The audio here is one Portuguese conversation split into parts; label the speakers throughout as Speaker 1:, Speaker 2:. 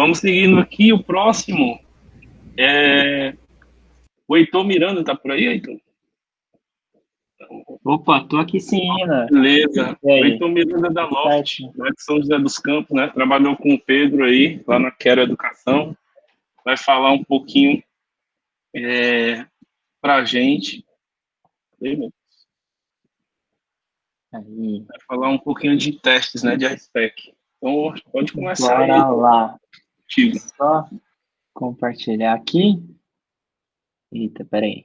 Speaker 1: Vamos seguindo aqui, o próximo é o Heitor Miranda, tá por aí, Heitor?
Speaker 2: Opa, tô aqui sim, né?
Speaker 1: Beleza.
Speaker 2: E
Speaker 1: O
Speaker 2: aí?
Speaker 1: Heitor Miranda é da
Speaker 2: Tudo
Speaker 1: Loft,
Speaker 2: certo?
Speaker 1: lá de São José dos Campos, né? Trabalhou com o Pedro aí, lá na Quero Educação. Vai falar um pouquinho pra gente.
Speaker 2: Aí,
Speaker 1: Vai falar um pouquinho de testes, né? De RSpec. Então, pode começar aí,
Speaker 2: bora
Speaker 1: Heitor,
Speaker 2: lá.
Speaker 1: contigo.
Speaker 2: Só compartilhar aqui. Eita, peraí.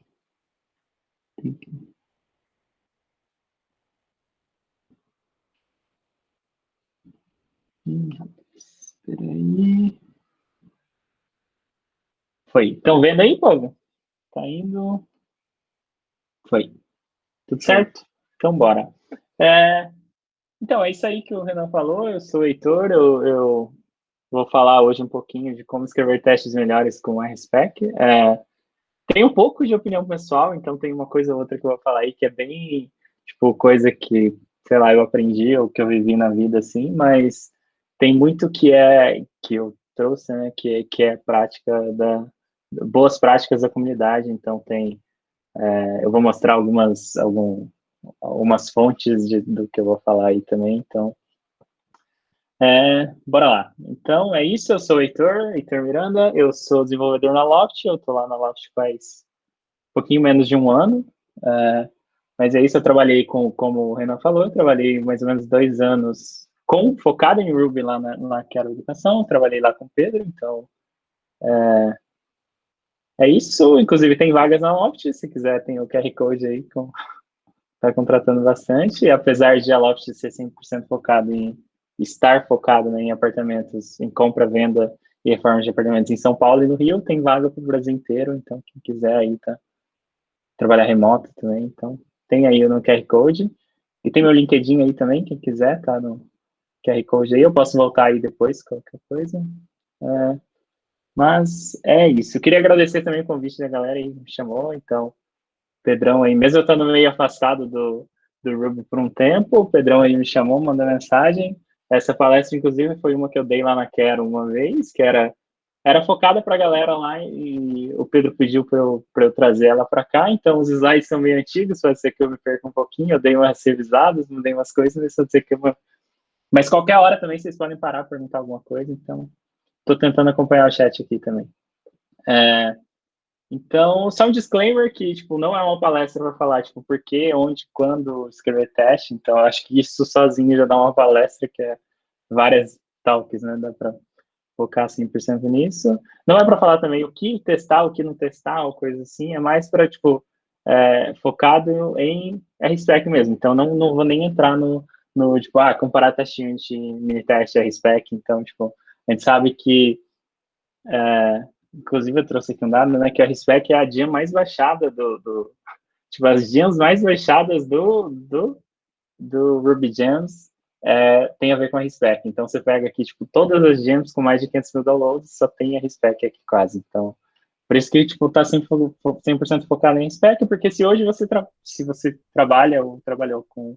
Speaker 2: Rapaz, peraí. Foi. Estão vendo aí, povo? Tá indo. Foi. Tudo
Speaker 1: Show.
Speaker 2: certo? Então, bora. É, então, é isso aí que o Renan falou. Eu sou o Heitor. Eu vou falar hoje um pouquinho de como escrever testes melhores com RSpec. Tem um pouco de opinião pessoal, então tem uma coisa ou outra que eu vou falar aí que é bem, tipo, coisa que, sei lá, eu aprendi ou que eu vivi na vida, assim, mas tem muito que eu trouxe, né, que é prática boas práticas da comunidade, então eu vou mostrar algumas fontes do que eu vou falar aí também, então, bora lá. Então, é isso, eu sou o Heitor Miranda, eu sou desenvolvedor na Loft, eu tô lá na Loft faz um pouquinho menos de um ano. É, mas é isso, eu trabalhei como o Renan falou, eu trabalhei mais ou menos 2 anos focado em Ruby lá na Quero Educação, trabalhei lá com o Pedro, então é isso. Inclusive tem vagas na Loft, se quiser tem o QR Code aí, tá contratando bastante, e apesar de a Loft ser 100% focado estar focado, né, em apartamentos, em compra, venda e reforma de apartamentos em São Paulo e no Rio, tem vaga para o Brasil inteiro, então quem quiser aí tá trabalhar remoto também, então tem aí no QR Code. E tem meu LinkedIn aí também, quem quiser, tá no QR Code aí. Eu posso voltar aí depois, qualquer coisa. É, mas é isso. Eu queria agradecer também o convite da galera aí que me chamou. Então, Pedrão aí, mesmo eu estando meio afastado do Ruby por um tempo, o Pedrão aí me chamou, mandou mensagem. Essa palestra, inclusive, foi uma que eu dei lá na Quero uma vez, que era focada para a galera lá e o Pedro pediu para eu trazer ela para cá. Então, os slides são meio antigos, pode ser que eu me perca um pouquinho. Eu dei umas revisadas, mudei umas coisas, mas pode ser que mas qualquer hora também vocês podem parar para perguntar alguma coisa. Então, estou tentando acompanhar o chat aqui também. É, então, só um disclaimer que, tipo, não é uma palestra para falar, tipo, por que, onde, quando escrever teste. Então, acho que isso sozinho já dá uma palestra que é várias talks, né? Dá para focar 100% nisso. Não é para falar também o que testar, o que não testar, ou coisa assim. É mais para, tipo, focado em RSpec mesmo. Então, não vou nem entrar no tipo, comparar testinho de mini teste RSpec. Então, tipo, a gente sabe que inclusive eu trouxe aqui um dado, né, que a RSpec é a dia mais baixada tipo, as gems mais baixadas do Ruby Gems tem a ver com a RSpec. Então, você pega aqui, tipo, todas as gems com mais de 500 mil downloads, só tem a RSpec aqui quase. Então, por isso que, tipo, tá 100% focado em RSpec, porque se hoje se você trabalha ou trabalhou com,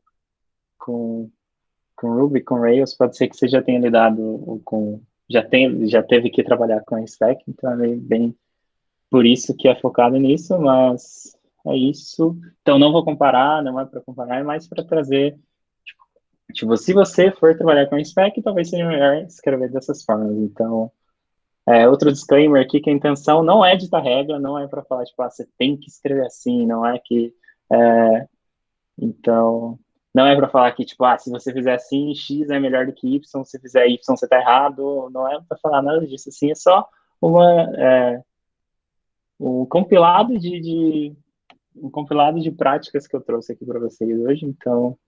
Speaker 2: com Ruby, com Rails, pode ser que você já tenha lidado com, já teve que trabalhar com RSpec, então é meio bem por isso que é focado nisso, mas é isso. Então, não vou comparar, não é para comparar, é mais para trazer. Tipo, se você for trabalhar com spec, talvez seja melhor escrever dessas formas. Então, outro disclaimer aqui, que a intenção não é ditar regra, não é para falar, tipo, você tem que escrever assim, não é que. é, então, não é para falar que, tipo, se você fizer assim, X é melhor do que Y, se você fizer Y, você está errado. Não é para falar nada disso, assim, é só uma, um compilado um compilado de práticas que eu trouxe aqui para vocês hoje. Então,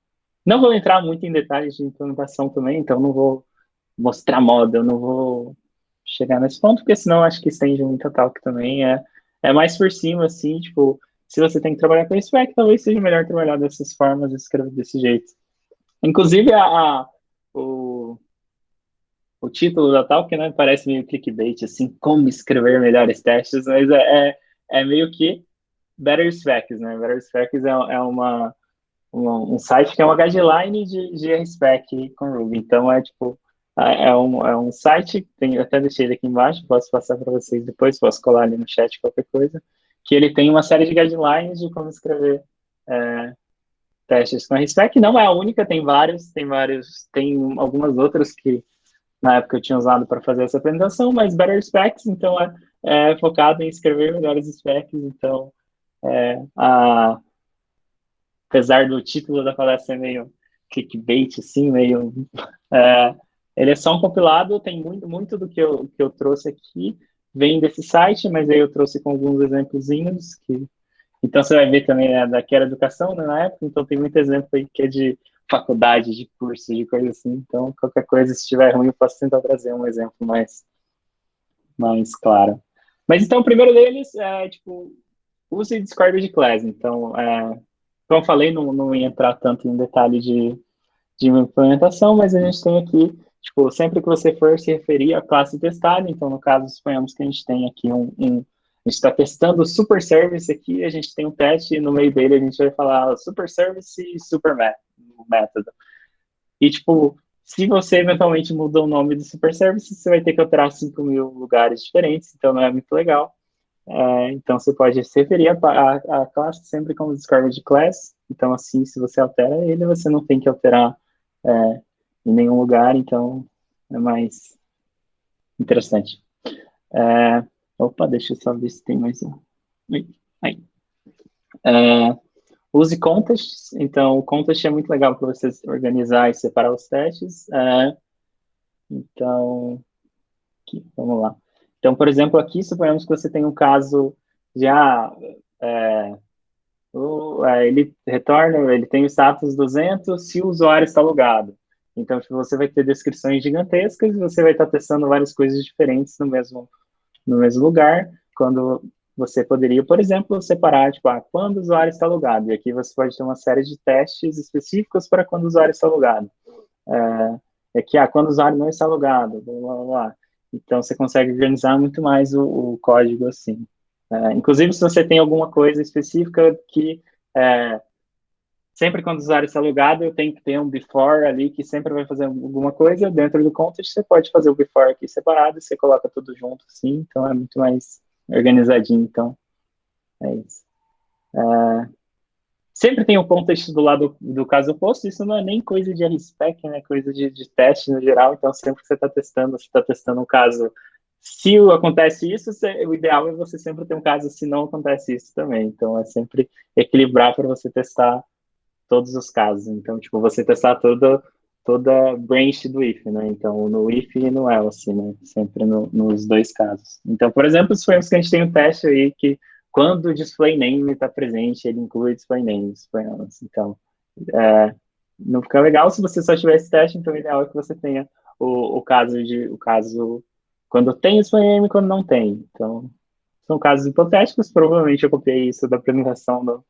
Speaker 2: não vou entrar muito em detalhes de implementação também, então não vou mostrar moda, eu não vou chegar nesse ponto, porque senão acho que estende muito a talk também. É mais por cima, assim, tipo, se você tem que trabalhar com spec, talvez seja melhor trabalhar dessas formas e escrever desse jeito. Inclusive, o, o título da talk, né, parece meio clickbait, assim, como escrever melhores testes, mas é meio que Better Specs, né? Better Specs um site que é uma guideline de RSpec com Ruby. Então, é tipo, É um site, até deixei ele aqui embaixo, posso passar para vocês depois, posso colar ali no chat qualquer coisa, que ele tem uma série de guidelines de como escrever testes com RSpec. Não é a única, tem algumas outras que na época eu tinha usado para fazer essa apresentação, mas Better Specs, então é focado em escrever melhores specs, então é, a, apesar do título da palestra ser meio clickbait, assim, meio... É, ele é só um compilado, tem muito do que eu trouxe aqui, vem desse site, mas aí eu trouxe com alguns exemplozinhos, então você vai ver também que era educação, né, na época, então tem muito exemplo aí que é de faculdade, de curso, de coisa assim, então qualquer coisa, se estiver ruim, eu posso tentar trazer um exemplo mais claro. Mas então, o primeiro deles é, tipo, use Discord de class, então, como eu falei, não ia entrar tanto em detalhe de implementação, mas a gente tem aqui, tipo, sempre que você for se referir à classe testada, então, no caso, suponhamos que a gente tem aqui a gente está testando o super service aqui, a gente tem um teste e no meio dele a gente vai falar super service e super método. E, tipo, se você eventualmente mudou o nome do super service, você vai ter que alterar 5.000 lugares diferentes, então não é muito legal. Então, você pode se referir à classe sempre como discovered class. Então, assim, se você altera ele, você não tem que alterar em nenhum lugar. Então, é mais interessante. Opa, deixa eu só ver se tem mais um. Aí. Use contests. Então, o contest é muito legal para você organizar e separar os testes. Então, aqui, vamos lá. Então, por exemplo, aqui, suponhamos que você tem um caso de, ele retorna, ele tem o status 200 se o usuário está logado. Então, tipo, você vai ter descrições gigantescas e você vai estar testando várias coisas diferentes no mesmo lugar, quando você poderia, por exemplo, separar, tipo, quando o usuário está logado. E aqui você pode ter uma série de testes específicos para quando o usuário está logado. Aqui, quando o usuário não está logado, blá, blá, blá. Então, você consegue organizar muito mais o código assim. Inclusive, se você tem alguma coisa específica que sempre quando o usuário está logado, eu tenho que ter um before ali que sempre vai fazer alguma coisa. Dentro do context, você pode fazer o before aqui separado, você coloca tudo junto, assim, então é muito mais organizadinho, então é isso. Sempre tem o context do lado do caso oposto, isso não é nem coisa de RSpec, né, coisa de teste no geral, então sempre que você está testando um caso, se acontece isso, o ideal é você sempre ter um caso se não acontece isso também, então é sempre equilibrar para você testar todos os casos. Então, tipo, você testar toda branch do if, né? Então, no if e no else, né? Sempre nos dois casos. Então, por exemplo, suponhamos que a gente tem um teste aí que quando o display name está presente, ele inclui display name, suponhamos. Então, não fica legal se você só tiver esse teste, então o ideal é que você tenha o caso quando tem display name e quando não tem. Então, são casos hipotéticos, provavelmente eu copiei isso da apresentação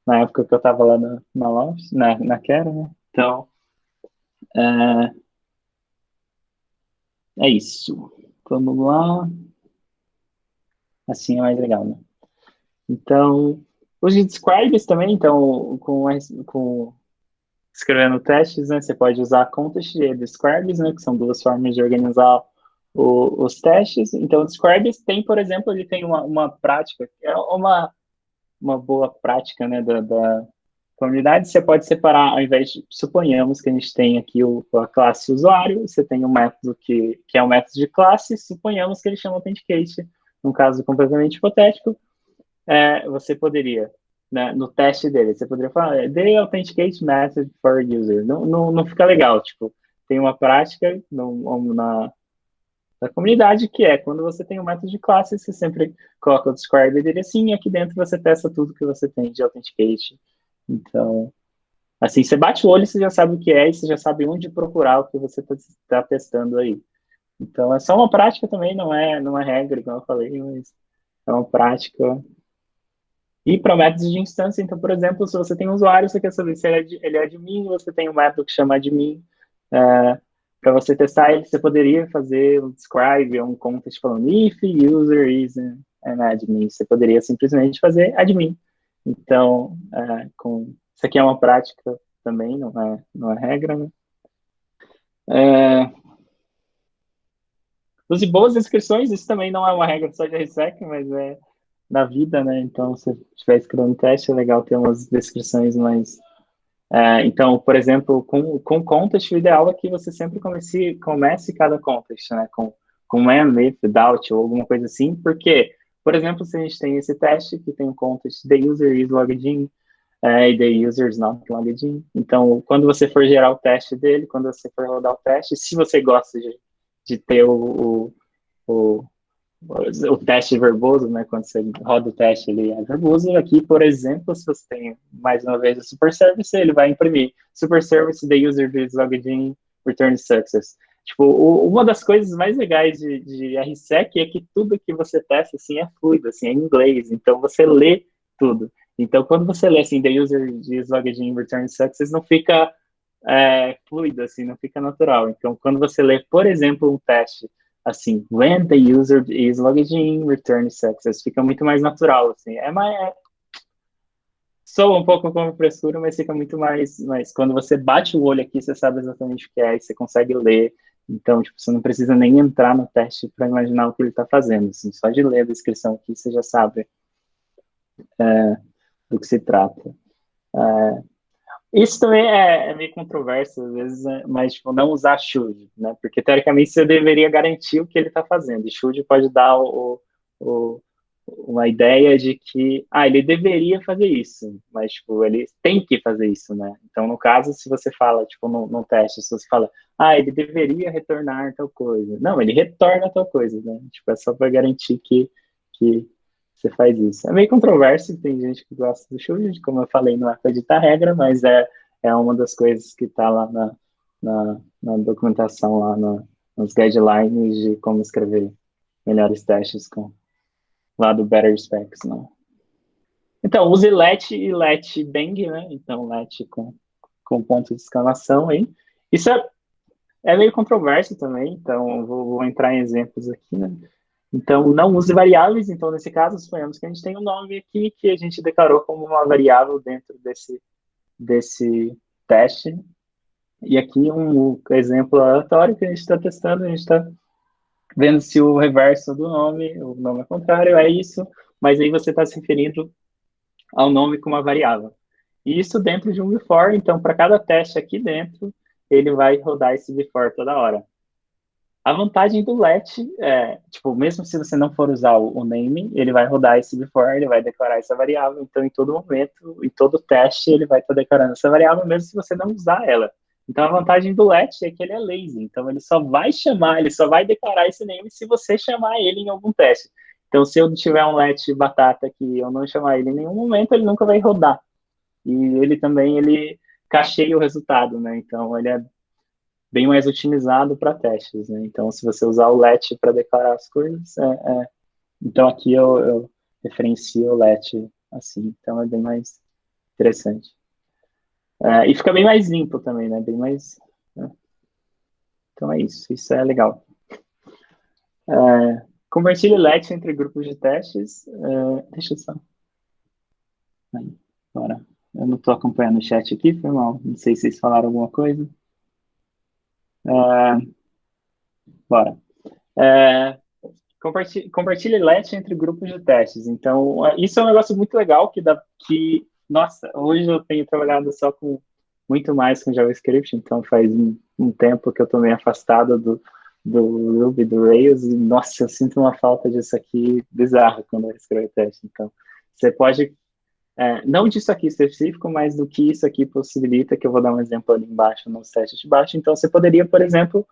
Speaker 2: na época que eu estava lá na Launch, na Kera, né? Então, é, é isso. Vamos lá. Assim é mais legal, né? Então, os describes também, então, com escrevendo testes, né? Você pode usar context e describes, né? Que são duas formas de organizar os testes. Então, o describes tem, por exemplo, ele tem uma prática, é uma boa prática, né? Da comunidade, você pode separar, ao invés de, suponhamos que a gente tem aqui a classe usuário, você tem um método que é um método de classe, suponhamos que ele chama authenticate, num caso completamente hipotético, você poderia, né, no teste dele, você poderia falar, the authenticate method for user. Não fica legal, tipo, tem uma prática na comunidade que quando você tem um método de classe, você sempre coloca o describe dele assim, e aqui dentro você testa tudo que você tem de authenticate. Então, assim, você bate o olho, você já sabe o que é e você já sabe onde procurar o que você está testando aí. Então, é só uma prática também, não é regra, como eu falei, mas é uma prática. E para métodos de instância, então, por exemplo, se você tem um usuário, você quer saber se ele é admin, você tem um método que chama admin. Para você testar ele, você poderia fazer um describe, um context falando if user is an admin. Você poderia simplesmente fazer admin. Então, isso aqui é uma prática também, não é regra, né? use boas descrições, isso também não é uma regra só de RSEC, mas é da vida, né? Então, se estiver escrevendo teste, é legal ter umas descrições mais... então, por exemplo, com contest, o ideal é que você sempre comece cada contest, né? Com am, if, without, ou alguma coisa assim, porque, por exemplo, se a gente tem esse teste que tem um contest the user is logged in, e the user is not logged in. Então, quando você for gerar o teste dele, quando você for rodar o teste, se você gosta de ter o teste verboso, né? Quando você roda o teste, ele é verboso. Aqui, por exemplo, se você tem, mais uma vez, o super service, ele vai imprimir super service, the user is logged in, return success. Tipo, uma das coisas mais legais de RSEC é que tudo que você testa, assim, é fluido, assim, é em inglês. Então, você lê tudo. Então, quando você lê, assim, the user is logged in, return success, não fica fluido, assim, não fica natural. Então, quando você lê, por exemplo, um teste, assim, when the user is logged in, return success, fica muito mais natural, assim, soa um pouco como frescura, mas fica muito mais, quando você bate o olho aqui, você sabe exatamente o que é, e você consegue ler, então, tipo, você não precisa nem entrar no teste para imaginar o que ele está fazendo, assim, só de ler a descrição aqui, você já sabe do que se trata. Isso também é meio controverso, às vezes, né? Mas tipo, não usar should, né? Porque, teoricamente, você deveria garantir o que ele está fazendo. E should pode dar uma ideia de que, ele deveria fazer isso, mas, tipo, ele tem que fazer isso, né? Então, no caso, se você fala, tipo, no teste, se você fala, ele deveria retornar tal coisa. Não, ele retorna tal coisa, né? Tipo, é só para garantir que você faz isso. É meio controverso, tem gente que gosta do should, como eu falei, não é para editar regra, mas é uma das coisas que está lá na documentação, lá nos guidelines de como escrever melhores testes lá do Better Specs, né? Então, use let e let bang, né? Então, let com ponto de exclamação aí. Isso é meio controverso também, então vou entrar em exemplos aqui, né? Então, não use variáveis. Então, nesse caso, suponhamos que a gente tem um nome aqui que a gente declarou como uma variável dentro desse teste. E aqui um exemplo aleatório que a gente está testando, a gente está vendo se o reverso do nome, o nome é contrário, é isso, mas aí você está se referindo ao nome com uma variável. E isso dentro de um before, então, para cada teste aqui dentro, ele vai rodar esse before toda hora. A vantagem do let tipo, mesmo se você não for usar o name, ele vai rodar esse before, ele vai declarar essa variável, então em todo momento, em todo teste, ele vai estar declarando essa variável, mesmo se você não usar ela. Então a vantagem do let é que ele é lazy, então ele só vai declarar esse name se você chamar ele em algum teste. Então se eu tiver um let batata que eu não chamar ele em nenhum momento, ele nunca vai rodar. E ele cacheia o resultado, né? Então ele é bem mais otimizado para testes, né? Então, se você usar o let para declarar as coisas, então aqui eu referencio o let assim, então é bem mais interessante. E fica bem mais limpo também, né? Bem mais... Né? Então é isso é legal. Compartilhe let entre grupos de testes. Deixa eu só... Aí, bora. Eu não estou acompanhando o chat aqui, foi mal. Não sei se vocês falaram alguma coisa. Bora. Compartilhe let entre grupos de testes. Então, isso é um negócio muito legal nossa, hoje eu tenho trabalhado só muito mais com JavaScript, então faz um tempo que eu estou meio afastado do Ruby, do Rails, e nossa, eu sinto uma falta disso aqui bizarra quando eu escrevo teste. Então, você pode, não disso aqui específico, mas do que isso aqui possibilita, que eu vou dar um exemplo ali embaixo, nos testes de baixo. Então, você poderia, por exemplo,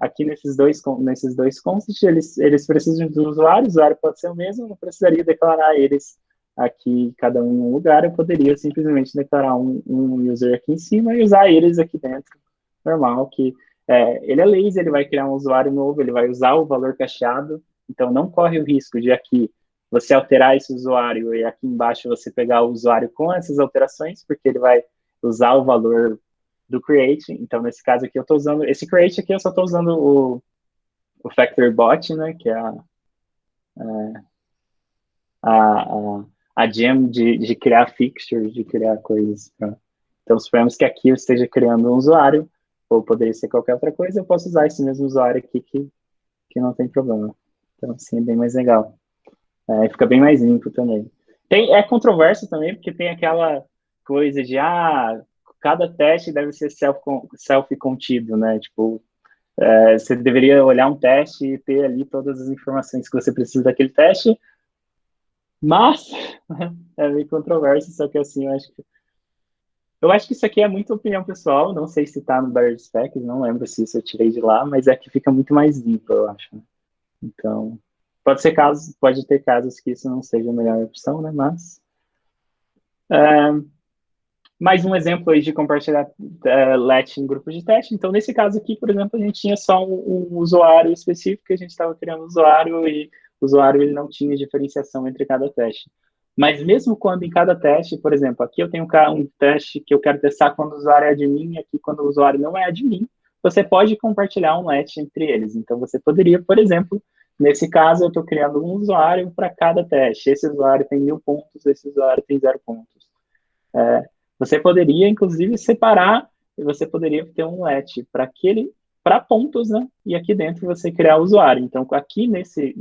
Speaker 2: aqui nesses dois constants, eles precisam do usuário, o usuário pode ser o mesmo, não precisaria declarar eles aqui, cada um em um lugar, eu poderia simplesmente declarar um user aqui em cima e usar eles aqui dentro, normal, que ele é lazy, ele vai criar um usuário novo, ele vai usar o valor cacheado, então não corre o risco de aqui você alterar esse usuário e aqui embaixo você pegar o usuário com essas alterações, porque ele vai usar o valor do create. Então, nesse caso aqui, eu estou usando... Esse create aqui, eu só estou usando o factory bot, né? Que é a gem de criar fixtures, de criar coisas. Então, suponhamos que aqui eu esteja criando um usuário, ou poderia ser qualquer outra coisa, eu posso usar esse mesmo usuário aqui que que não tem problema. Então, assim, é bem mais legal. Fica bem mais limpo também. É controverso também, porque tem aquela coisa de, cada teste deve ser self-contido, né? Tipo, você deveria olhar um teste e ter ali todas as informações que você precisa daquele teste, mas é meio controverso, só que assim, eu acho que isso aqui é muito opinião pessoal, não sei se tá no Better Specs, não lembro se isso eu tirei de lá, mas é que fica muito mais limpo, eu acho. Né? Então, pode ter casos que isso não seja a melhor opção, né? Mas mais um exemplo aí de compartilhar LET em grupos de teste. Então, nesse caso aqui, por exemplo, a gente tinha só um usuário específico, a gente estava criando um usuário e o usuário ele não tinha diferenciação entre cada teste. Mas mesmo quando em cada teste, por exemplo, aqui eu tenho um teste que eu quero testar quando o usuário é admin, e aqui quando o usuário não é admin, você pode compartilhar um LET entre eles. Então, você poderia, por exemplo, nesse caso, eu estou criando um usuário para cada teste. Esse usuário tem 1.000 pontos, esse usuário tem 0 pontos. Você poderia, inclusive, separar, e você poderia ter um let para pontos, né? E aqui dentro você criar o usuário. Então, aqui nesse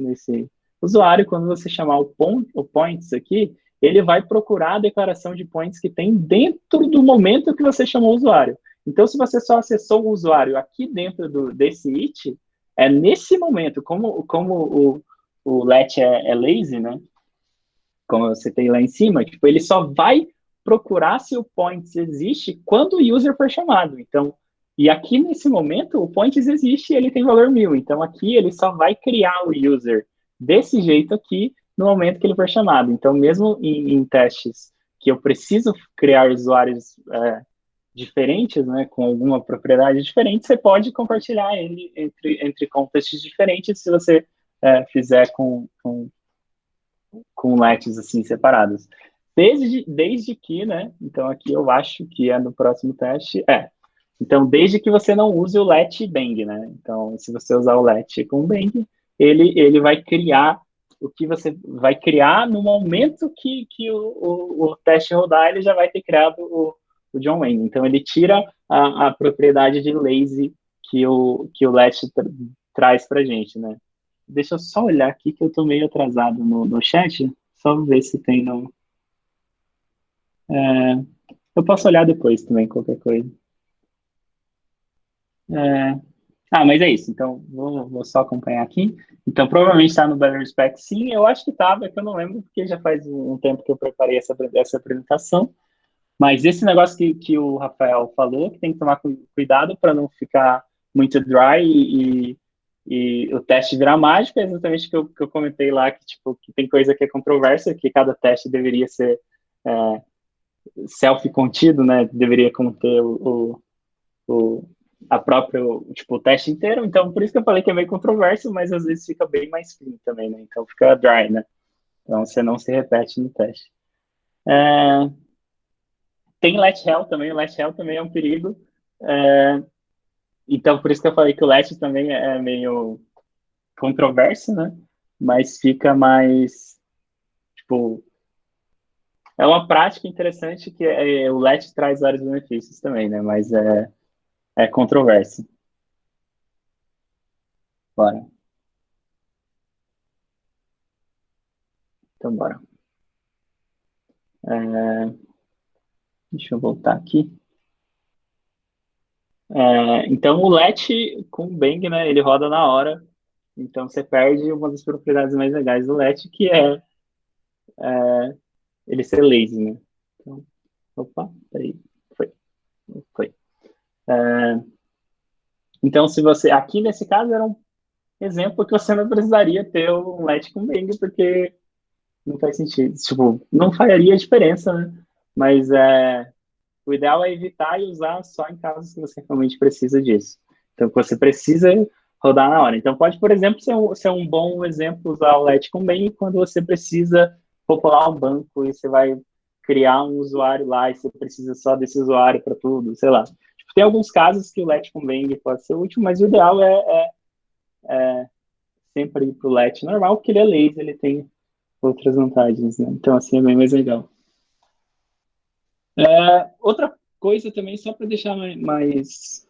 Speaker 2: usuário, quando você chamar o points aqui, ele vai procurar a declaração de points que tem dentro do momento que você chamou o usuário. Então, se você só acessou o usuário aqui dentro desse it, é nesse momento, como o let é lazy, né? Como você tem lá em cima, tipo, ele só vai procurar se o points existe quando o user for chamado. Então, e aqui nesse momento, o points existe e ele tem valor 1.000. Então, aqui ele só vai criar o user desse jeito aqui no momento que ele for chamado. Então, mesmo em testes que eu preciso criar usuários diferentes, né, com alguma propriedade diferente, você pode compartilhar ele entre contextos diferentes se você fizer com lets assim separados. Desde que, né? Então aqui eu acho que é no próximo teste. Então, desde que você não use o let bang, né? Então, se você usar o let com bang, ele vai criar o que você vai criar no momento que o teste rodar, ele já vai ter criado o John Wayne. Então, ele tira a propriedade de lazy que o let traz para gente, né? Deixa eu só olhar aqui que eu tô meio atrasado no chat. Só ver se tem no. Eu posso olhar depois também, qualquer coisa. É, mas é isso. Então, vou só acompanhar aqui. Então, provavelmente está no Better Spec, sim. Eu acho que estava, é que eu não lembro, porque já faz um tempo que eu preparei essa apresentação. Mas esse negócio que o Rafael falou, que tem que tomar cuidado para não ficar muito dry e o teste virar mágico, é exatamente o que eu comentei lá, que, tipo, que tem coisa que é controversa, que cada teste deveria ser self-contido, né? Deveria conter o, a própria, tipo, o teste inteiro. Então, por isso que eu falei que é meio controverso, mas às vezes fica bem mais clean também, né? Então, fica dry, né? Então, você não se repete no teste. Tem let hell também, o let hell também é um perigo. Então, por isso que eu falei que o let também é meio controverso, né? Mas fica mais, tipo, é uma prática interessante que o let traz vários benefícios também, né? Mas é controverso. Bora. Então, bora. Deixa eu voltar aqui. Então, o let com bang, né? Ele roda na hora. Então, você perde uma das propriedades mais legais do let, que é ele ser lazy, né? Então, opa, peraí. Foi. Foi. Então, se você. Aqui nesse caso era um exemplo que você não precisaria ter um let com bang, porque não faz sentido. Tipo, não faria diferença, né? Mas o ideal é evitar e usar só em casos que você realmente precisa disso. Então, você precisa rodar na hora. Então, pode, por exemplo, ser um bom exemplo usar o let com bang quando você precisa popular um banco e você vai criar um usuário lá e você precisa só desse usuário para tudo, sei lá. Tipo, tem alguns casos que o let com bang pode ser útil, mas o ideal é sempre ir para o let normal, porque ele é lazy, ele tem outras vantagens, né? Então, assim, é bem mais legal. Outra coisa também, só para deixar mais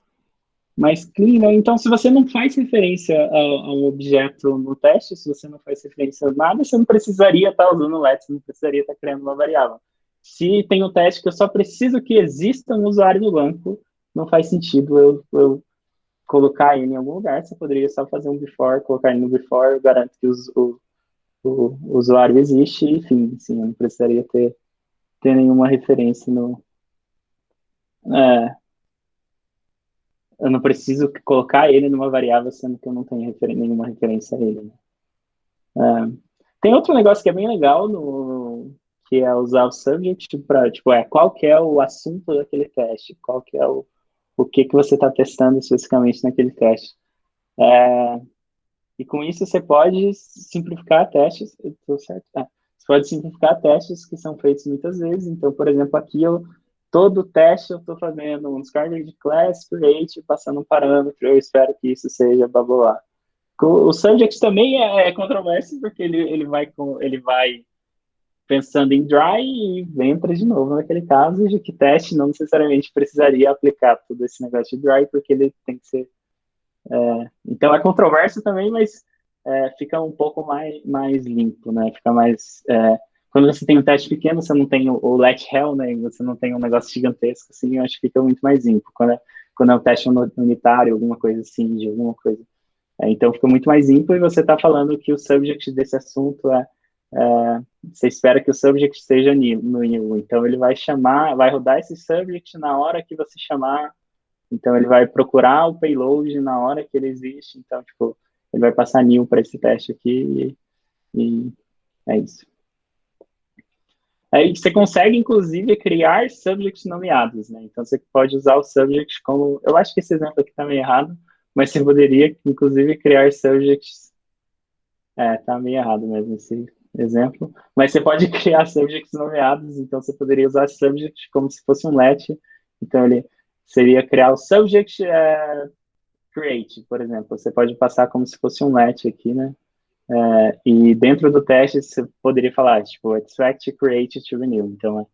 Speaker 2: mais clean, né? Então, se você não faz referência a um objeto no teste, se você não faz referência a nada, você não precisaria estar usando o let, você não precisaria estar criando uma variável. Se tem um teste que eu só preciso que exista um usuário no banco, não faz sentido eu colocar ele em algum lugar, você poderia só fazer um before, colocar ele no before, eu garanto que o usuário existe, enfim, assim, eu não precisaria ter nenhuma referência no... É, eu não preciso colocar ele numa variável, sendo que eu não tenho nenhuma referência a ele, né? Tem outro negócio que é bem legal, que é usar o subject para, tipo, qual que é o assunto daquele teste, qual que é o que você está testando especificamente naquele teste. E com isso você pode simplificar testes, tô certo? Você pode simplificar testes que são feitos muitas vezes. Então, por exemplo, aqui todo teste eu estou fazendo um discard de class, create, passando um parâmetro, eu espero que isso seja blá blá blá. O subject também é controverso, porque ele vai pensando em dry e entra de novo naquele caso de que teste não necessariamente precisaria aplicar todo esse negócio de dry, porque ele tem que ser... Então é controverso também, mas fica um pouco mais limpo, né? Fica mais... quando você tem um teste pequeno, você não tem o let hell, né? E você não tem um negócio gigantesco, assim, eu acho que fica muito mais limpo. Quando é um teste unitário, alguma coisa assim, de alguma coisa. Então fica muito mais limpo e você está falando que o subject desse assunto você espera que o subject esteja no new. Então ele vai rodar esse subject na hora que você chamar. Então ele vai procurar o payload na hora que ele existe. Então, tipo, ele vai passar new para esse teste aqui e é isso. Aí você consegue, inclusive, criar subjects nomeados, né? Então você pode usar o subject como... Eu acho que esse exemplo aqui está meio errado, mas você poderia, inclusive, criar subjects... tá meio errado mesmo esse exemplo. Mas você pode criar subjects nomeados, então você poderia usar subject como se fosse um let. Então ele seria criar o subject create, por exemplo. Você pode passar como se fosse um let aqui, né? E dentro do teste você poderia falar, tipo, expect create to renew. Então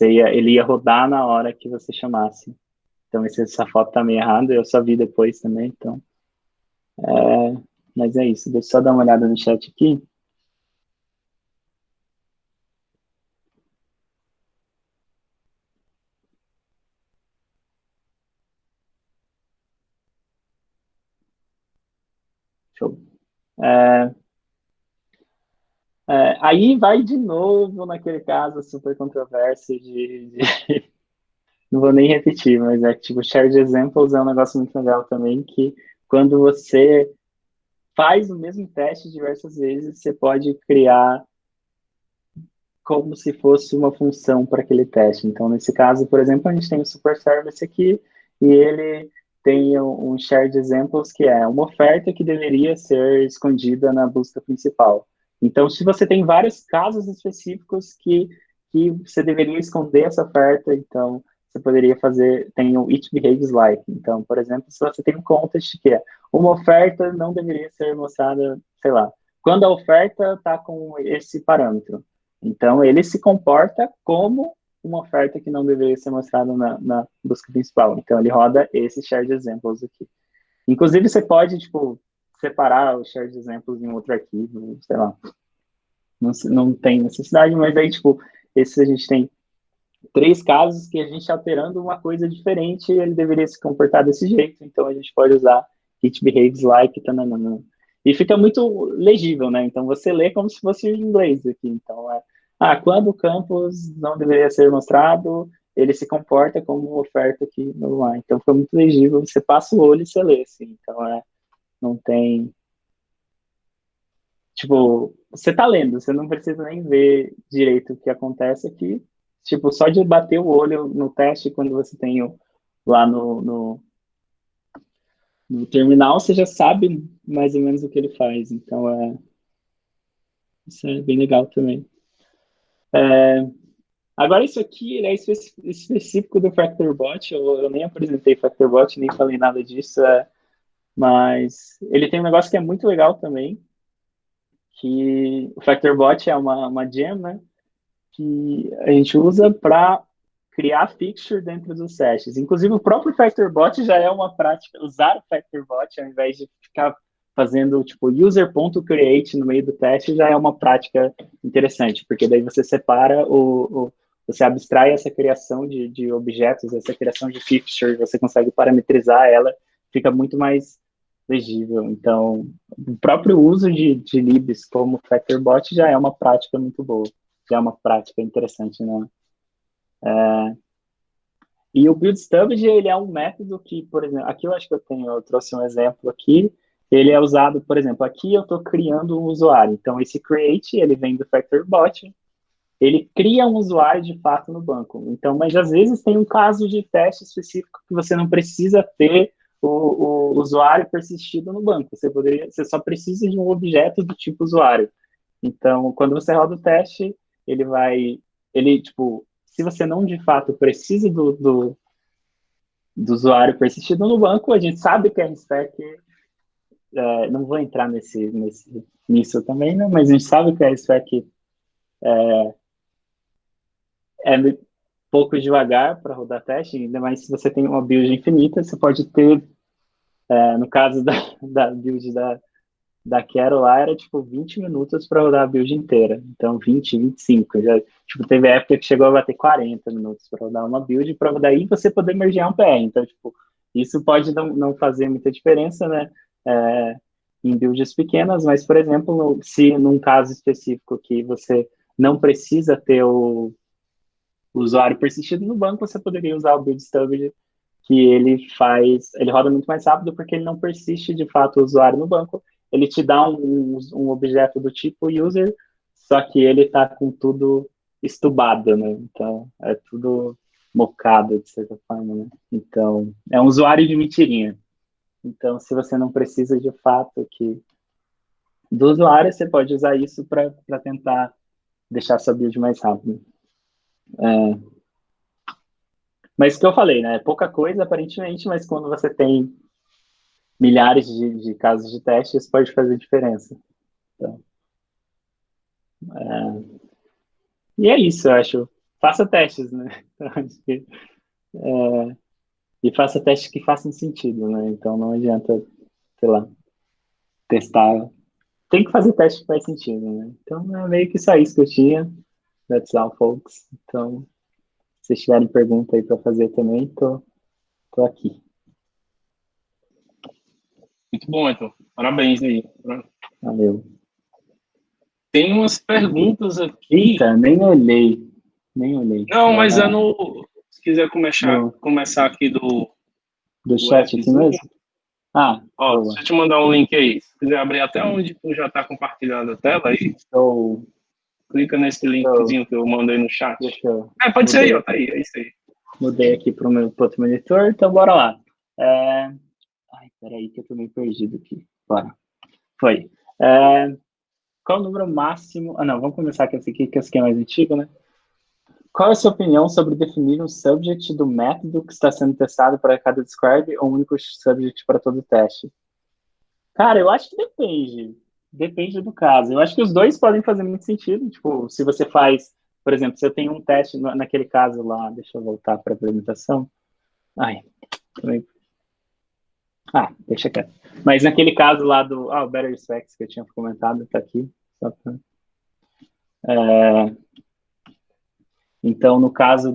Speaker 2: ele ia rodar na hora que você chamasse. Então essa foto tá meio errada, eu só vi depois também, então. Mas é isso, deixa eu só dar uma olhada no chat aqui. Show. Aí vai de novo naquele caso super controverso não vou nem repetir, mas é que tipo, shared examples é um negócio muito legal também, que quando você faz o mesmo teste diversas vezes, você pode criar como se fosse uma função para aquele teste. Então, nesse caso, por exemplo, a gente tem o super service aqui e ele tem um shared examples que é uma oferta que deveria ser escondida na busca principal. Então, se você tem vários casos específicos que você deveria esconder essa oferta, então você poderia fazer, tem o it behaves like. Então, por exemplo, se você tem um contest que é uma oferta não deveria ser mostrada, sei lá, quando a oferta está com esse parâmetro. Então, ele se comporta como uma oferta que não deveria ser mostrada na busca principal. Então, ele roda esse shared examples aqui. Inclusive, você pode, tipo, separar os shared examples em outro arquivo, sei lá. Não tem necessidade, mas aí, tipo, esse a gente tem 3 casos que a gente alterando uma coisa diferente, ele deveria se comportar desse jeito. Então, a gente pode usar it behaves like, tananana. E fica muito legível, né? Então, você lê como se fosse em inglês aqui. Então, quando o campus não deveria ser mostrado, ele se comporta como uma oferta aqui no ar. Então, fica muito legível. Você passa o olho e você lê, assim. Então, não tem... Tipo, você tá lendo, você não precisa nem ver direito o que acontece aqui. Tipo, só de bater o olho no teste, quando você tem lá no terminal, você já sabe mais ou menos o que ele faz. Então, isso é bem legal também. Agora, isso aqui ele é específico do FactorBot. Eu nem apresentei FactorBot, nem falei nada disso, mas ele tem um negócio que é muito legal também, que o FactorBot é uma gem, né, que a gente usa para criar fixture dentro dos testes. Inclusive, o próprio FactorBot já é uma prática, usar o FactorBot ao invés de ficar fazendo, tipo, user.create no meio do teste já é uma prática interessante, porque daí você separa você abstrai essa criação de objetos, essa criação de fixture, você consegue parametrizar ela, fica muito mais legível. Então, o próprio uso de libs como FactorBot já é uma prática muito boa, já é uma prática interessante, né? E o build stubs, ele é um método que, por exemplo, aqui eu acho que eu trouxe um exemplo aqui, ele é usado, por exemplo, aqui eu estou criando um usuário, então esse create, ele vem do FactorBot, ele cria um usuário de fato no banco. Então, mas às vezes tem um caso de teste específico que você não precisa ter o usuário persistido no banco, você só precisa de um objeto do tipo usuário. Então, quando você roda o teste, tipo, se você não de fato precisa do usuário persistido no banco, a gente sabe que a RSpec, não vou entrar nisso também, né? Mas a gente sabe que a RSpec é um pouco devagar para rodar teste, ainda mais se você tem uma build infinita, você pode ter, no caso da build da Quero lá, era tipo 20 minutos para rodar a build inteira. Então, 20, 25. Já, tipo, teve época que chegou a bater 40 minutos para rodar uma build, para daí você poder mergear um PR. Então, tipo, isso pode não fazer muita diferença, né? Em builds pequenas, mas, por exemplo, se num caso específico que você não precisa ter o usuário persistido no banco, você poderia usar o build stub, que ele roda muito mais rápido porque ele não persiste de fato o usuário no banco, ele te dá um objeto do tipo user, só que ele está com tudo estubado, né? Então, é tudo mocado, de certa forma, né? Então, é um usuário de mentirinha. Então, se você não precisa de fato do usuário, você pode usar isso para tentar deixar sua build mais rápida. Mas o que eu falei, né? É pouca coisa, aparentemente, mas quando você tem milhares de casos de teste, isso pode fazer diferença. Então, e é isso, eu acho. Faça testes, né? Então, acho que, e faça testes que façam sentido, né? Então não adianta, sei lá, testar. Tem que fazer teste que faz sentido, né? Então é meio que só isso que eu tinha. That's all, folks. Então, se vocês tiverem pergunta aí para fazer também, tô aqui.
Speaker 1: Muito bom, então. Parabéns aí.
Speaker 2: Valeu.
Speaker 1: Tem umas perguntas aqui.
Speaker 2: Eita, nem olhei.
Speaker 1: Não, mas é no. Se quiser começar aqui
Speaker 2: do chat aqui mesmo?
Speaker 1: Ó, deixa eu te mandar um link aí. Se quiser abrir até onde tu já está compartilhando a tela aí, clica nesse linkzinho que eu mandei no chat. Pode ser aí, ó, tá aí, é isso aí.
Speaker 2: Mudei aqui para o outro monitor, então bora lá. Ai, peraí que eu tô meio perdido aqui. Bora. Foi. Qual o número máximo... não, vamos começar com esse aqui, que esse aqui é mais antigo, né? Qual é a sua opinião sobre definir um subject do método que está sendo testado para cada describe ou um único subject para todo teste? Cara, eu acho que depende. Depende do caso. Eu acho que os dois podem fazer muito sentido. Tipo, se você faz, por exemplo, se eu tenho um teste naquele caso lá, deixa eu voltar para a apresentação. Ai, também. Deixa quieto. Mas naquele caso lá o Better Specs que eu tinha comentado, tá aqui. Só pra... Então, no caso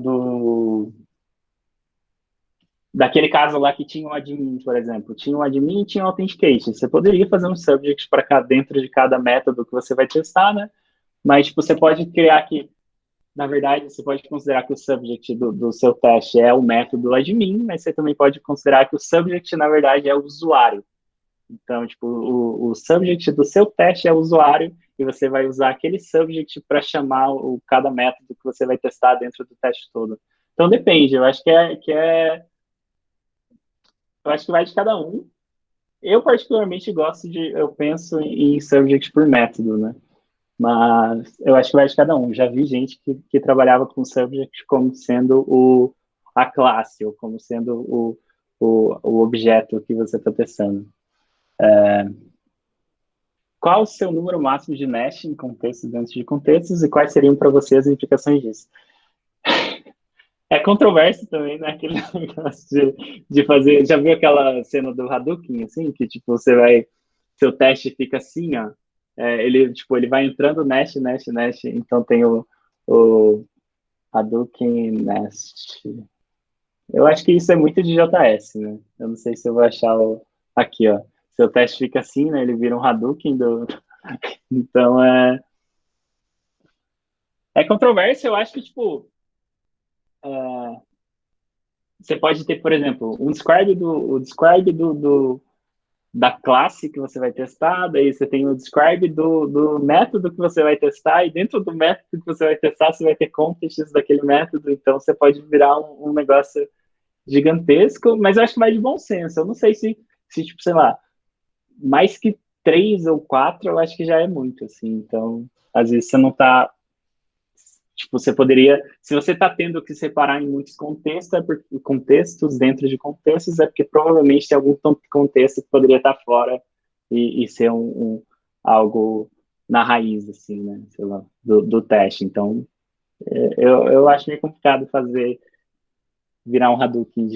Speaker 2: daquele caso lá que tinha um admin, por exemplo, tinha um admin e tinha um authentication. Você poderia fazer um subject para cá dentro de cada método que você vai testar, né? Mas tipo, você pode criar que, na verdade, você pode considerar que o subject do seu teste é o método admin, mas você também pode considerar que o subject, na verdade, é o usuário. Então, tipo, o subject do seu teste é o usuário e você vai usar aquele subject para chamar cada método que você vai testar dentro do teste todo. Então, depende. Eu acho que eu acho que vai de cada um. Eu, particularmente, eu penso em subject por método, né? Mas eu acho que vai de cada um. Já vi gente que trabalhava com subject como sendo a classe, ou como sendo o objeto que você está testando. Qual o seu número máximo de mesh em contextos dentro de contextos e quais seriam para você as implicações disso? É controverso também, né? Aquele negócio de fazer. Já viu aquela cena do Hadouken, assim, que tipo, seu teste fica assim, ó. Ele vai entrando Nest, Nest, Nest, então tem o Hadouken Nest. Eu acho que isso é muito de JS, né? Eu não sei se eu vou achar aqui, ó. Seu teste fica assim, né? Ele vira um Hadouken do. Então é controverso, eu acho que, tipo, você pode ter, por exemplo, o describe da classe que você vai testar, daí você tem o describe do método que você vai testar, e dentro do método que você vai testar, você vai ter contextos daquele método, então você pode virar um negócio gigantesco, mas eu acho que vai de bom senso. Eu não sei se tipo, sei lá, mais que 3 ou 4, eu acho que já é muito, assim. Então, às vezes você não tá. Tipo, você poderia. Se você está tendo que separar em muitos contextos, contextos dentro de contextos, é porque provavelmente tem algum contexto que poderia estar fora e ser algo na raiz, assim, né? Sei lá, do teste. Então, eu acho meio complicado virar um Hadouken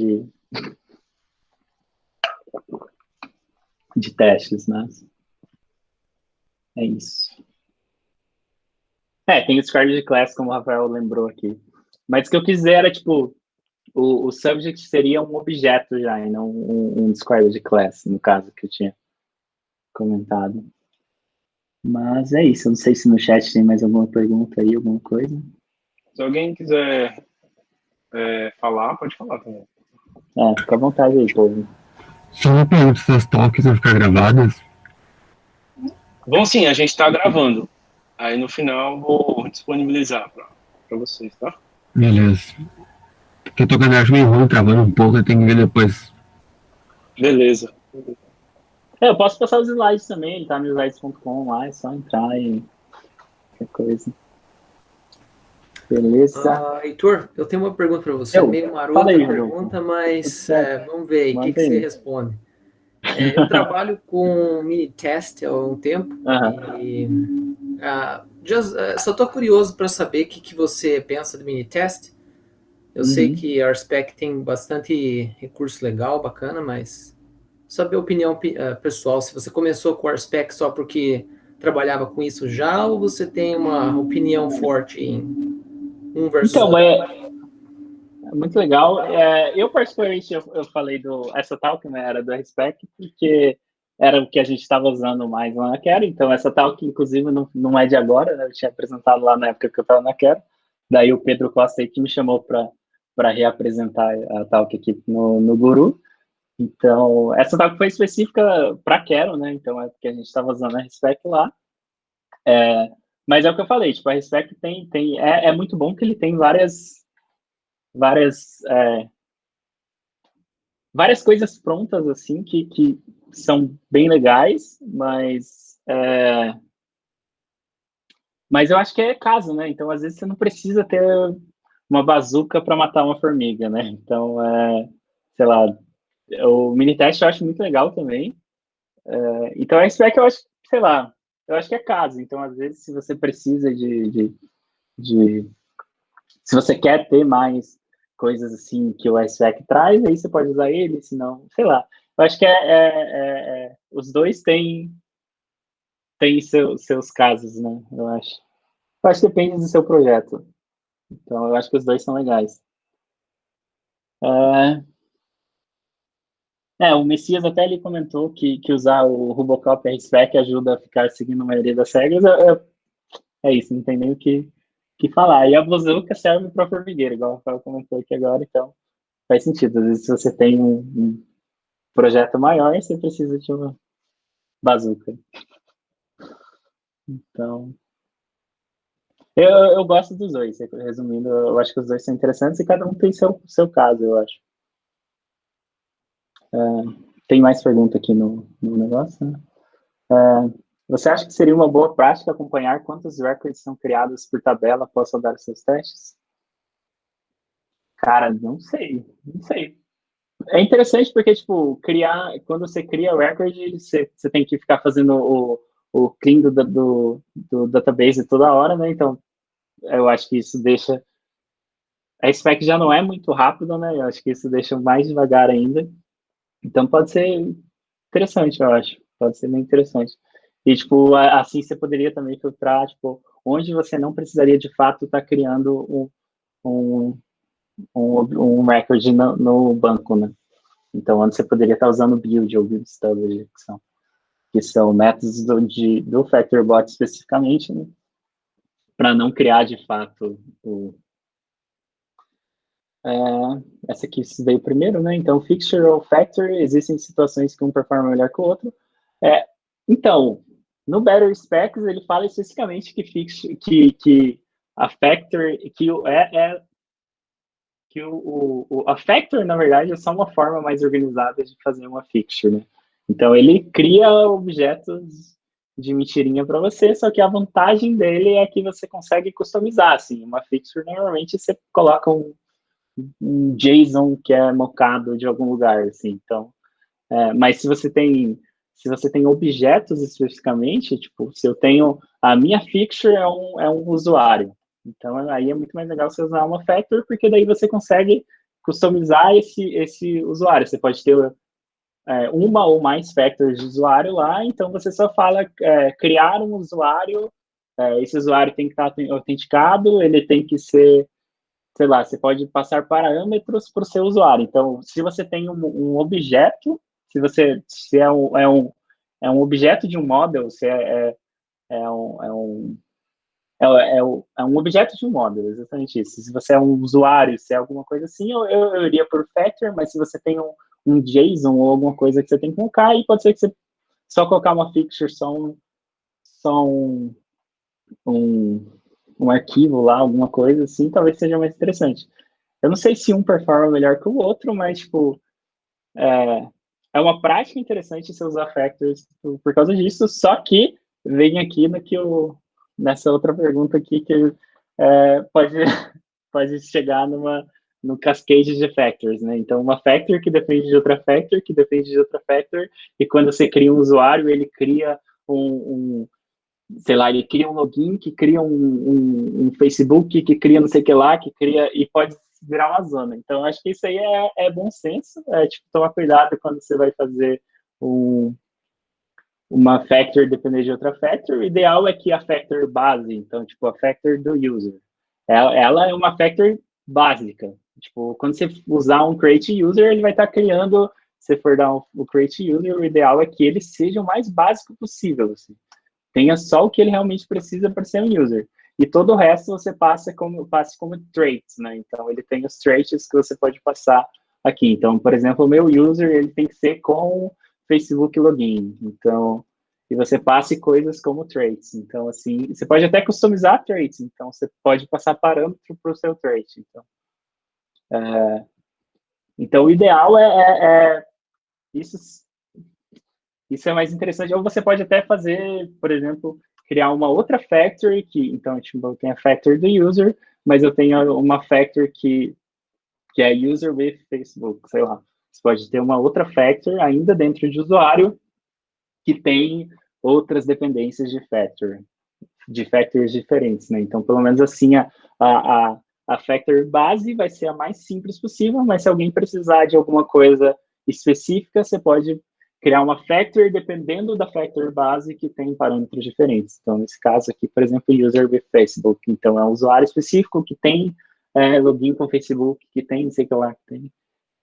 Speaker 2: de testes, mas é isso. Tem o Discord de class, como o Rafael lembrou aqui. Mas o que eu quiser era, tipo, o subject seria um objeto já, e não um Discord de class, no caso que eu tinha comentado. Mas é isso, eu não sei se no chat tem mais alguma pergunta aí, alguma coisa.
Speaker 1: Se alguém quiser falar, pode falar também.
Speaker 2: Fica à vontade aí, povo.
Speaker 3: Só uma pergunta, essas talks vão ficar gravadas?
Speaker 1: Bom, sim, a gente está gravando. Aí no final vou disponibilizar para vocês, tá?
Speaker 3: Beleza. Porque eu tô com a internet meio ruim, travando um pouco, eu tenho que ver depois.
Speaker 1: Beleza.
Speaker 2: Eu posso passar os slides também, ele tá no slides.com lá, é só entrar e qualquer coisa. Beleza.
Speaker 4: Heitor, eu tenho uma pergunta para você. Meio marota a pergunta, mas vamos ver aí, o que você responde. Eu trabalho com mini test há um tempo e só estou curioso para saber o que você pensa do mini test. Eu sei que a RSpec tem bastante recurso legal, bacana, mas saber a opinião pessoal, se você começou com o RSpec só porque trabalhava com isso já, ou você tem uma opinião forte em um versus
Speaker 2: então,
Speaker 4: outro?
Speaker 2: É muito legal. Eu, particularmente, eu falei essa talk, né, era do RSpec, porque era o que a gente estava usando mais lá na Quero. Então, essa talk, inclusive, não é de agora, né? Eu tinha apresentado lá na época que eu estava na Quero. Daí o Pedro Costa aí que me chamou para reapresentar a talk aqui no Guru. Então, essa talk foi específica para Quero, né? Então, é porque a gente estava usando a RSpec lá. Mas é o que eu falei, tipo, a RSpec é muito bom que ele tem várias coisas prontas, assim, que são bem legais, mas eu acho que é caso, né? Então, às vezes, você não precisa ter uma bazuca para matar uma formiga, né? Então, sei lá, o mini-teste eu acho muito legal também. Então, a spec eu acho, sei lá, eu acho que é caso. Então, às vezes, se você precisa se você quer ter mais coisas assim que o iSpec traz, aí você pode usar ele, senão, sei lá. Eu acho que os dois têm seus casos, né? Eu acho. Eu acho que depende do seu projeto. Então, eu acho que os dois são legais. O Messias até ele comentou que usar o Robocop RSpec ajuda a ficar seguindo a maioria das regras. É isso, não tem nem o que falar. E a Bazooka serve para formigueiro, igual o Rafael comentou aqui agora, então faz sentido. Às vezes, se você tem um projeto maior, você precisa de uma bazuca. Então, eu gosto dos dois. Resumindo, eu acho que os dois são interessantes e cada um tem seu caso, eu acho. Tem mais pergunta aqui no negócio, né? Você acha que seria uma boa prática acompanhar quantos records são criados por tabela após rodar seus testes? Cara, não sei. É interessante porque, tipo, quando você cria o record, você tem que ficar fazendo o clean do database toda hora, né? Então, eu acho que isso deixa... a spec já não é muito rápida, né? Eu acho que isso deixa mais devagar ainda. Então pode ser interessante, eu acho. Pode ser bem interessante. E, tipo, assim você poderia também filtrar, tipo, onde você não precisaria de fato estar criando um record no banco, né? Então, onde você poderia estar usando build ou build storage, que são métodos do FactorBot especificamente, né? Para não criar de fato essa aqui veio primeiro, né? Então, fixture ou factor, existem situações que um performa melhor que o outro. Então, no Better Specs, ele fala especificamente que a factor, a factor, na verdade, é só uma forma mais organizada de fazer uma fixture, né? Então, ele cria objetos de mentirinha para você, só que a vantagem dele é que você consegue customizar, assim. Uma fixture, normalmente, você coloca um JSON que é mocado de algum lugar, assim. Então, mas se você tem objetos especificamente, tipo, se eu tenho a minha fixture é um usuário, então aí é muito mais legal você usar uma factor, porque daí você consegue customizar esse usuário. Você pode ter uma ou mais factors de usuário lá, então você só fala criar um usuário, esse usuário tem que estar autenticado, ele tem que ser, sei lá, você pode passar parâmetros para o seu usuário. Então, se você tem um objeto, se é um objeto de um model, se é um objeto de um model, exatamente isso. Se você é um usuário, se é alguma coisa assim, eu iria por factor, mas se você tem um JSON ou alguma coisa que você tem que colocar, aí pode ser que você só colocar uma fixture, só um arquivo lá, alguma coisa assim, talvez seja mais interessante. Eu não sei se um performa melhor que o outro, mas, tipo, é uma prática interessante você usar factors por causa disso, só que vem aqui nessa outra pergunta aqui, que pode chegar no cascade de factors, né? Então, uma factor que depende de outra factor, que depende de outra factor, e quando você cria um usuário, ele cria sei lá, ele cria um login, que cria um Facebook, que cria não sei o que lá, que cria, e pode virar uma zona. Então, acho que isso aí é bom senso, tipo, tomar cuidado quando você vai fazer uma factor depender de outra factor. O ideal é que a factor base, então, tipo, a factor do user, ela é uma factor básica. Tipo, quando você usar um create user, ele vai estar criando, se for dar o create user, o ideal é que ele seja o mais básico possível, assim. Tenha só o que ele realmente precisa para ser um user. E todo o resto você passe como traits, né? Então, ele tem os traits que você pode passar aqui. Então, por exemplo, o meu user, ele tem que ser com Facebook login. Então, e você passe coisas como traits. Então, assim, você pode até customizar traits. Então, você pode passar parâmetro para o seu trait. Então, o ideal isso é mais interessante. Ou você pode até fazer, por exemplo, criar uma outra factory então, tipo, eu tenho a factory do user, mas eu tenho uma factory que é user with Facebook, sei lá. Você pode ter uma outra factory ainda dentro de usuário que tem outras dependências de factories diferentes, né? Então, pelo menos assim, a factory base vai ser a mais simples possível, mas se alguém precisar de alguma coisa específica, você pode criar uma factory dependendo da factory base que tem parâmetros diferentes. Então, nesse caso aqui, por exemplo, user with Facebook. Então, é um usuário específico que tem login com Facebook, que tem, não sei o que lá, que tem.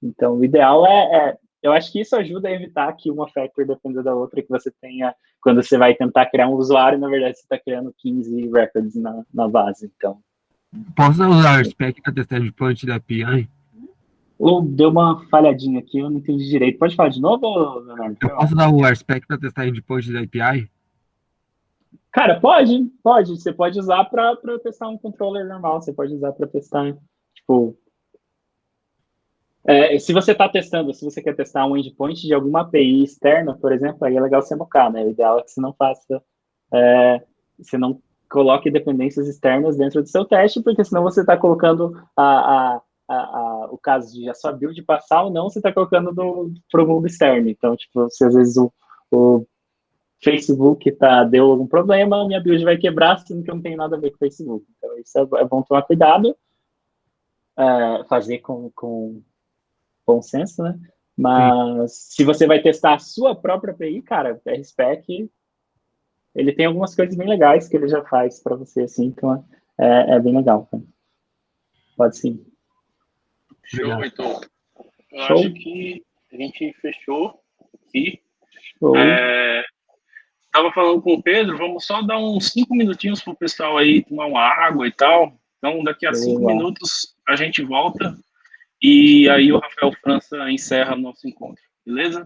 Speaker 2: Então, o ideal eu acho que isso ajuda a evitar que uma factory dependa da outra, que você tenha, quando você vai tentar criar um usuário, na verdade, você está criando 15 records na base, então.
Speaker 3: Posso usar o spec para testar de point da API?
Speaker 2: Deu uma falhadinha aqui, eu não entendi direito. Pode falar de novo, Leonardo?
Speaker 3: Eu posso usar o RSpec para testar endpoint da API?
Speaker 2: Cara, pode. Você pode usar para testar um controller normal. Você pode usar para testar, tipo... se você quer testar um endpoint de alguma API externa, por exemplo, aí é legal você mocar, né? O ideal é que você não você não coloque dependências externas dentro do seu teste, porque senão você está colocando o caso de a sua build passar ou não, você está colocando para o mundo externo. Então, tipo, se às vezes o Facebook deu algum problema, minha build vai quebrar, sendo que eu não tenho nada a ver com o Facebook. Então, isso é bom tomar cuidado. fazer com bom senso, né? Mas se você vai testar a sua própria API, cara, o RSpec, ele tem algumas coisas bem legais que ele já faz para você, assim, então é bem legal, cara. Pode sim.
Speaker 1: Show, então. Eu acho que a gente fechou aqui.
Speaker 2: Show.
Speaker 1: Estava falando com o Pedro, vamos só dar uns 5 minutinhos para o pessoal aí tomar uma água e tal. Então, daqui a 5 minutos a gente volta e aí o Rafael França encerra nosso encontro, beleza?